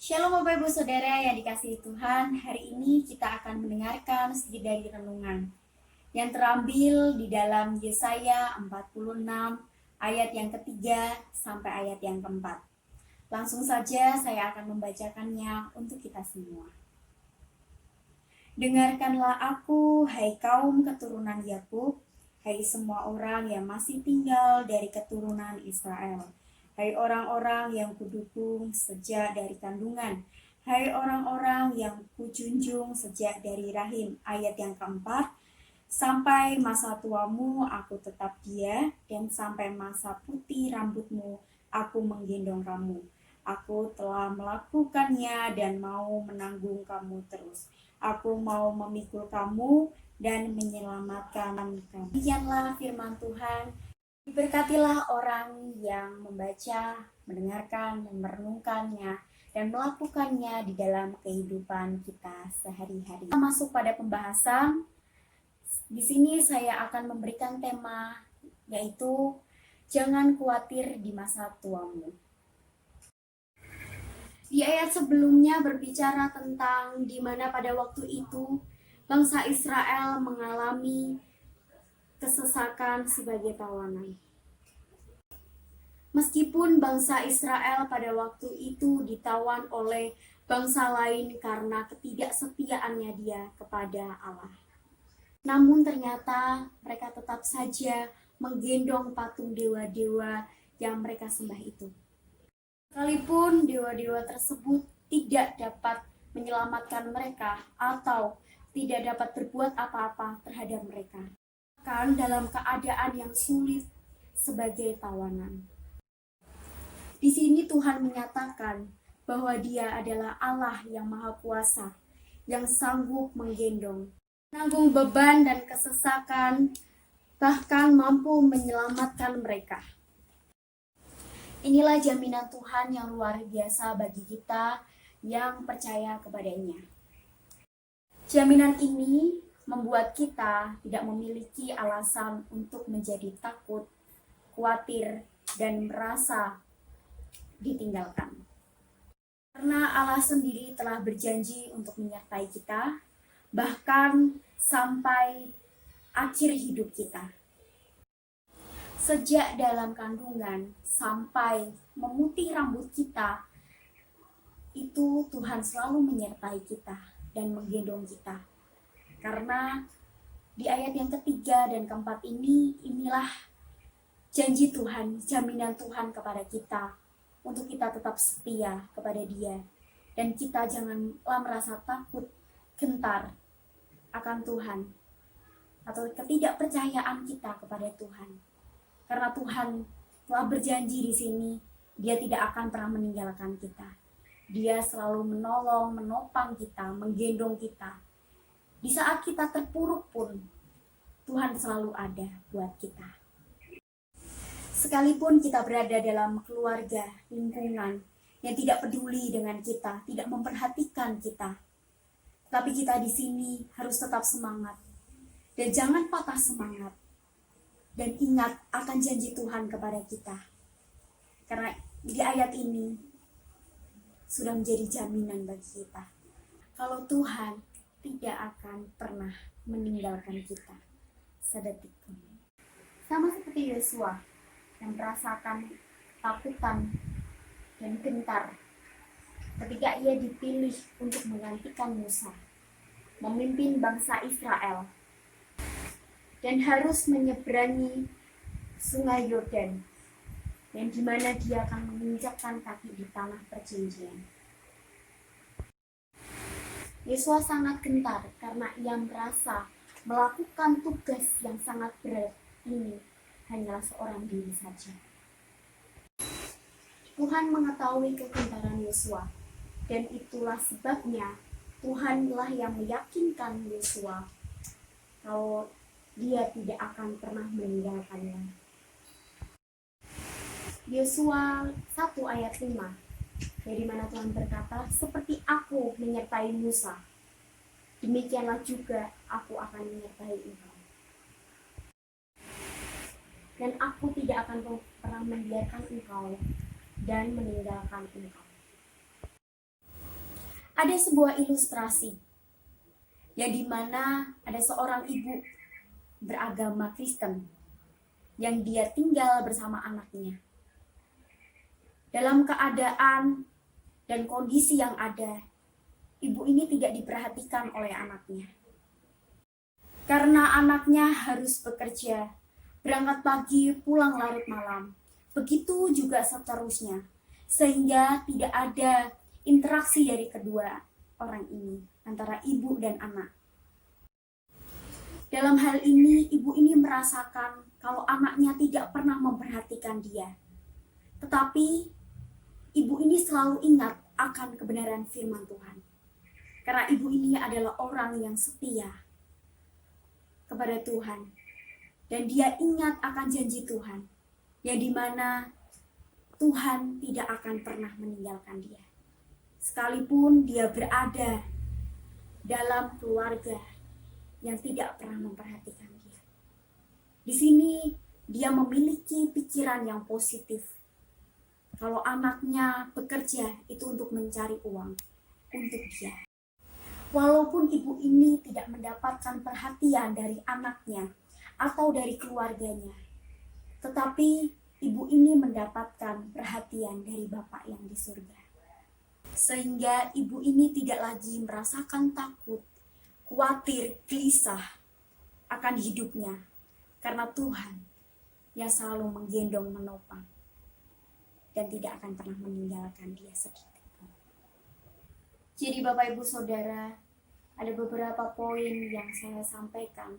Shalom Bapak Ibu Saudara yang dikasihi Tuhan. Hari ini kita akan mendengarkan sedikit dari renungan yang terambil di dalam Yesaya 46 ayat yang ketiga sampai ayat yang keempat. Langsung saja saya akan membacakannya untuk kita semua. Dengarkanlah aku, hai kaum keturunan Yakub, hai semua orang yang masih tinggal dari keturunan Israel. Hai orang-orang yang kudukung sejak dari kandungan. Hai orang-orang yang kujunjung sejak dari rahim. Ayat yang keempat. Sampai masa tuamu aku tetap dia, dan sampai masa putih rambutmu aku menggendong kamu. Aku telah melakukannya dan mau menanggung kamu terus. Aku mau memikul kamu dan menyelamatkan kamu. Demikianlah firman Tuhan. Diberkatilah orang yang membaca, mendengarkan, dan merenungkannya, dan melakukannya di dalam kehidupan kita sehari-hari. Kita masuk pada pembahasan. Di sini saya akan memberikan tema, yaitu jangan khawatir di masa tuamu. Di ayat sebelumnya berbicara tentang di mana pada waktu itu bangsa Israel mengalami kesesakan sebagai tawanan. Meskipun bangsa Israel pada waktu itu ditawan oleh bangsa lain karena ketidaksetiaannya dia kepada Allah. Namun ternyata mereka tetap saja menggendong patung dewa-dewa yang mereka sembah itu. Sekalipun dewa-dewa tersebut tidak dapat menyelamatkan mereka atau tidak dapat berbuat apa-apa terhadap mereka, bahkan dalam keadaan yang sulit sebagai tawanan. Di sini Tuhan menyatakan bahwa Dia adalah Allah yang Maha Kuasa, yang sanggup menggendong, menanggung beban dan kesesakan, bahkan mampu menyelamatkan mereka. Inilah jaminan Tuhan yang luar biasa bagi kita yang percaya kepadanya. Jaminan ini membuat kita tidak memiliki alasan untuk menjadi takut, khawatir, dan merasa ditinggalkan. Karena Allah sendiri telah berjanji untuk menyertai kita, bahkan sampai akhir hidup kita. Sejak dalam kandungan sampai memutih rambut kita, itu Tuhan selalu menyertai kita dan menggendong kita. Karena di ayat yang ketiga dan keempat ini, inilah janji Tuhan, jaminan Tuhan kepada kita, untuk kita tetap setia kepada Dia. Dan kita janganlah merasa takut, gentar akan Tuhan, atau ketidakpercayaan kita kepada Tuhan. Karena Tuhan telah berjanji di sini, Dia tidak akan pernah meninggalkan kita. Dia selalu menolong, menopang kita, menggendong kita. Di saat kita terpuruk pun, Tuhan selalu ada buat kita. Sekalipun kita berada dalam keluarga, lingkungan yang tidak peduli dengan kita, tidak memperhatikan kita, tapi kita di sini harus tetap semangat dan jangan patah semangat, dan ingat akan janji Tuhan kepada kita. Karena di ayat ini sudah menjadi jaminan bagi kita, kalau Tuhan tidak akan pernah meninggalkan kita sedetik pun. Sama seperti Yosua yang merasakan ketakutan dan gentar ketika ia dipilih untuk menggantikan Musa, memimpin bangsa Israel, dan harus menyeberangi sungai Yordan, yang dimana dia akan menginjakkan kaki di tanah perjanjian. Yosua sangat gentar karena ia merasa melakukan tugas yang sangat berat ini hanyalah seorang diri saja. Tuhan mengetahui kegentaran Yosua, dan itulah sebabnya Tuhanlah yang meyakinkan Yosua kalau Dia tidak akan pernah meninggalkannya. Yosua 1 ayat 5, dari mana Tuhan berkata, seperti aku menyertai Musa, demikianlah juga aku akan menyertai engkau. Dan aku tidak akan pernah membiarkan engkau dan meninggalkan engkau. Ada sebuah ilustrasi yang dimana ada seorang ibu beragama Kristen yang dia tinggal bersama anaknya. Dalam keadaan dan kondisi yang ada, ibu ini tidak diperhatikan oleh anaknya. Karena anaknya harus bekerja, berangkat pagi, pulang larut malam. Begitu juga seterusnya, sehingga tidak ada interaksi dari kedua orang ini, antara ibu dan anak. Dalam hal ini, ibu ini merasakan kalau anaknya tidak pernah memperhatikan dia. Tetapi, ibu ini selalu ingat akan kebenaran firman Tuhan. Karena ibu ini adalah orang yang setia kepada Tuhan. Dan dia ingat akan janji Tuhan, yang dimana Tuhan tidak akan pernah meninggalkan dia. Sekalipun dia berada dalam keluarga yang tidak pernah memperhatikan dia. Di sini dia memiliki pikiran yang positif. Kalau anaknya bekerja itu untuk mencari uang untuk dia. Walaupun ibu ini tidak mendapatkan perhatian dari anaknya atau dari keluarganya, tetapi ibu ini mendapatkan perhatian dari Bapa yang di surga. Sehingga ibu ini tidak lagi merasakan takut, khawatir, gelisah akan hidupnya, karena Tuhan yang selalu menggendong, menopang, dan tidak akan pernah meninggalkan dia sedikit. Jadi Bapak Ibu Saudara, ada beberapa poin yang saya sampaikan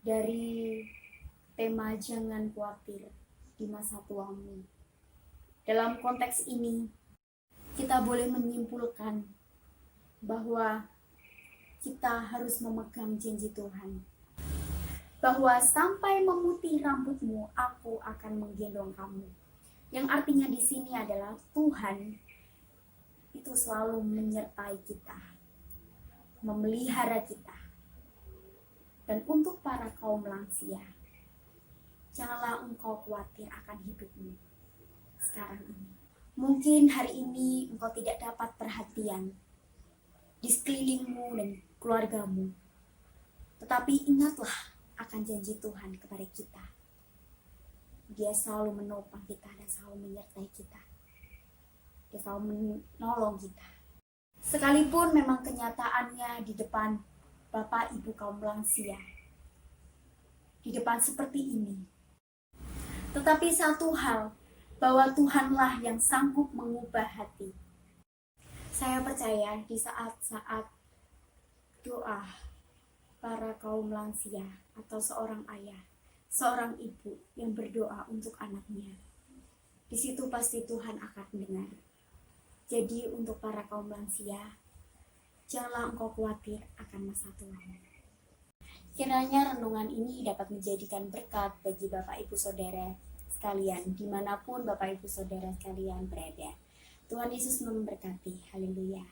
dari tema jangan khawatir di masa tuamu. Dalam konteks ini, kita boleh menyimpulkan bahwa kita harus memegang janji Tuhan. Bahwa sampai memutih rambutmu, aku akan menggendong kamu. Yang artinya di sini adalah Tuhan itu selalu menyertai kita, memelihara kita. Dan untuk para kaum lansia, janganlah engkau khawatir akan hidupmu sekarang ini. Mungkin hari ini engkau tidak dapat perhatian di sekelilingmu dan keluargamu. Tetapi ingatlah akan janji Tuhan kepada kita. Dia selalu menopang kita dan selalu menyertai kita. Dia selalu menolong kita. Sekalipun memang kenyataannya di depan Bapak Ibu kaum lansia, di depan seperti ini. Tetapi satu hal, bahwa Tuhanlah yang sanggup mengubah hati. Saya percaya di saat-saat doa para kaum lansia atau seorang ayah, seorang ibu yang berdoa untuk anaknya, di situ pasti Tuhan akan dengar. Jadi untuk para kaum lansia, janganlah engkau khawatir akan masa tuamu. Kiranya renungan ini dapat menjadikan berkat bagi Bapak Ibu Saudara sekalian, dimanapun Bapak Ibu Saudara sekalian berada. Tuhan Yesus memberkati. Haleluya.